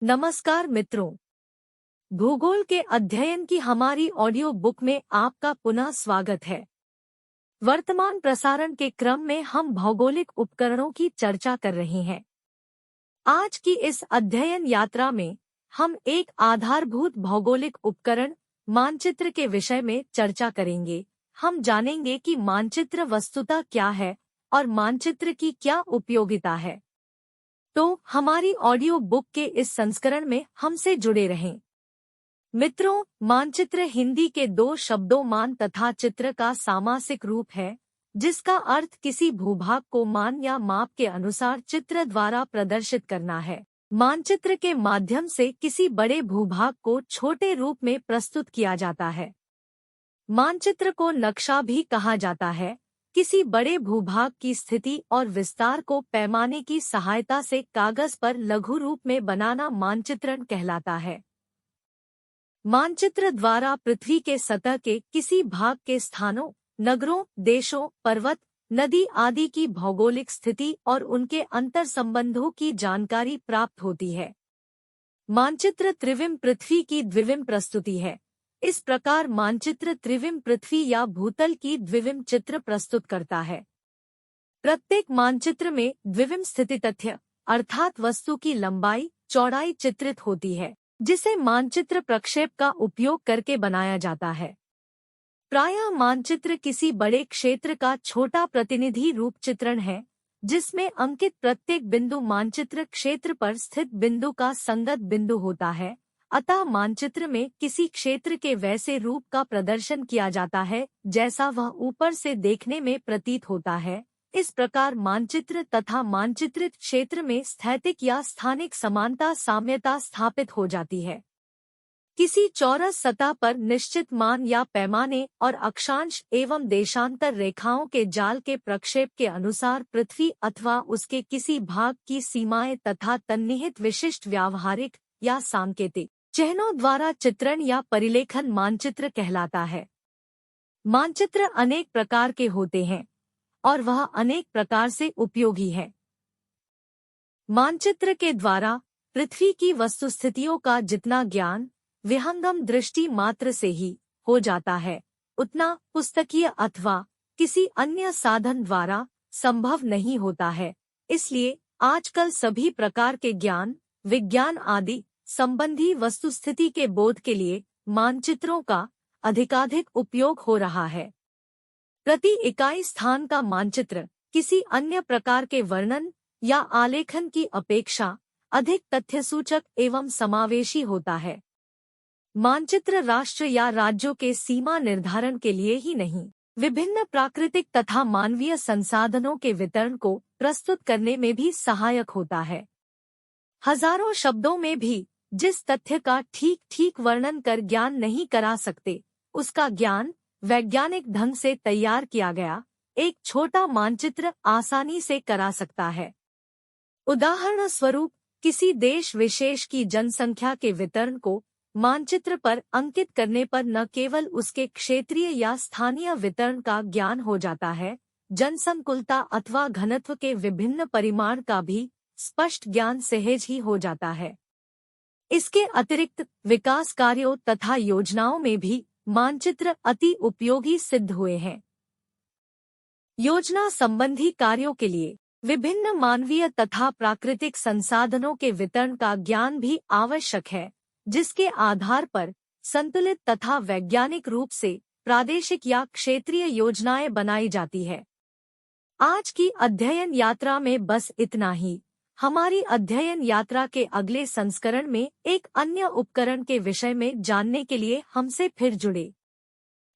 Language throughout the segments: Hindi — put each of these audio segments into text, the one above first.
नमस्कार मित्रों, भूगोल के अध्ययन की हमारी ऑडियो बुक में आपका पुनः स्वागत है। वर्तमान प्रसारण के क्रम में हम भौगोलिक उपकरणों की चर्चा कर रहे हैं। आज की इस अध्ययन यात्रा में हम एक आधारभूत भौगोलिक उपकरण मानचित्र के विषय में चर्चा करेंगे। हम जानेंगे कि मानचित्र वस्तुतः क्या है और मानचित्र की क्या उपयोगिता है। तो हमारी ऑडियो बुक के इस संस्करण में हमसे जुड़े रहें। मित्रों, मानचित्र हिंदी के दो शब्दों मान तथा चित्र का सामासिक रूप है, जिसका अर्थ किसी भूभाग को मान या माप के अनुसार चित्र द्वारा प्रदर्शित करना है। मानचित्र के माध्यम से किसी बड़े भूभाग को छोटे रूप में प्रस्तुत किया जाता है। मानचित्र को नक्शा भी कहा जाता है। किसी बड़े भूभाग की स्थिति और विस्तार को पैमाने की सहायता से कागज पर लघु रूप में बनाना मानचित्रण कहलाता है। मानचित्र द्वारा पृथ्वी के सतह के किसी भाग के स्थानों, नगरों, देशों, पर्वत, नदी आदि की भौगोलिक स्थिति और उनके अंतर संबंधों की जानकारी प्राप्त होती है। मानचित्र त्रिविम पृथ्वी की द्विविम प्रस्तुति है। इस प्रकार मानचित्र त्रिविम पृथ्वी या भूतल की द्विविम चित्र प्रस्तुत करता है। प्रत्येक मानचित्र में द्विविम स्थिति तथ्य अर्थात वस्तु की लंबाई, चौड़ाई चित्रित होती है, जिसे मानचित्र प्रक्षेप का उपयोग करके बनाया जाता है। प्रायः मानचित्र किसी बड़े क्षेत्र का छोटा प्रतिनिधि रूप चित्रण है, जिसमें अंकित प्रत्येक बिंदु मानचित्र क्षेत्र पर स्थित बिंदु का संगत बिंदु होता है। अतः मानचित्र में किसी क्षेत्र के वैसे रूप का प्रदर्शन किया जाता है जैसा वह ऊपर से देखने में प्रतीत होता है। इस प्रकार मानचित्र तथा मानचित्रित क्षेत्र में स्थैतिक या स्थानिक समानता साम्यता स्थापित हो जाती है। किसी चौरस सतह पर निश्चित मान या पैमाने और अक्षांश एवं देशांतर रेखाओं के जाल के प्रक्षेप के अनुसार पृथ्वी अथवा उसके किसी भाग की सीमाएं तथा तन्निहित विशिष्ट व्यावहारिक या सांकेतिक चिन्हों द्वारा चित्रण या परिलेखन मानचित्र कहलाता है। मानचित्र अनेक प्रकार के होते हैं और वह अनेक प्रकार से उपयोगी है। मानचित्र के द्वारा पृथ्वी की वस्तुस्थितियों का जितना ज्ञान विहंगम दृष्टि मात्र से ही हो जाता है, उतना पुस्तकीय अथवा किसी अन्य साधन द्वारा संभव नहीं होता है। इसलिए आजकल सभी प्रकार के ज्ञान, विज्ञान आदि संबंधी वस्तुस्थिति के बोध के लिए मानचित्रों का अधिकाधिक उपयोग हो रहा है। प्रति इकाई स्थान का मानचित्र किसी अन्य प्रकार के वर्णन या आलेखन की अपेक्षा अधिक तथ्यसूचक एवं समावेशी होता है। मानचित्र राष्ट्र या राज्यों के सीमा निर्धारण के लिए ही नहीं, विभिन्न प्राकृतिक तथा मानवीय संसाधनों के वितरण को प्रस्तुत करने में भी सहायक होता है। हजारों शब्दों में भी जिस तथ्य का ठीक ठीक वर्णन कर ज्ञान नहीं करा सकते, उसका ज्ञान वैज्ञानिक ढंग से तैयार किया गया एक छोटा मानचित्र आसानी से करा सकता है। उदाहरण स्वरूप किसी देश विशेष की जनसंख्या के वितरण को मानचित्र पर अंकित करने पर न केवल उसके क्षेत्रीय या स्थानीय वितरण का ज्ञान हो जाता है, जनसंकुलता अथवा घनत्व के विभिन्न परिमाण का भी स्पष्ट ज्ञान सहज ही हो जाता है। इसके अतिरिक्त विकास कार्यों तथा योजनाओं में भी मानचित्र अति उपयोगी सिद्ध हुए हैं। योजना संबंधी कार्यों के लिए विभिन्न मानवीय तथा प्राकृतिक संसाधनों के वितरण का ज्ञान भी आवश्यक है, जिसके आधार पर संतुलित तथा वैज्ञानिक रूप से प्रादेशिक या क्षेत्रीय योजनाएं बनाई जाती है। आज की अध्ययन यात्रा में बस इतना ही। हमारी अध्ययन यात्रा के अगले संस्करण में एक अन्य उपकरण के विषय में जानने के लिए हमसे फिर जुड़े।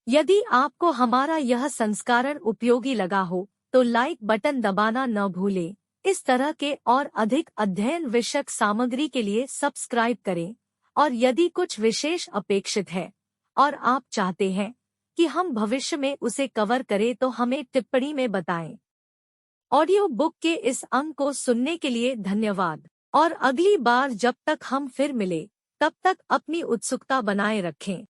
यदि आपको हमारा यह संस्करण उपयोगी लगा हो तो लाइक बटन दबाना न भूलें। इस तरह के और अधिक अध्ययन विषयक सामग्री के लिए सब्सक्राइब करें, और यदि कुछ विशेष अपेक्षित है और आप चाहते हैं कि हम भविष्य में उसे कवर करें तो हमें टिप्पणी में बताएं। ऑडियो बुक के इस अंक को सुनने के लिए धन्यवाद, और अगली बार जब तक हम फिर मिले तब तक अपनी उत्सुकता बनाए रखें।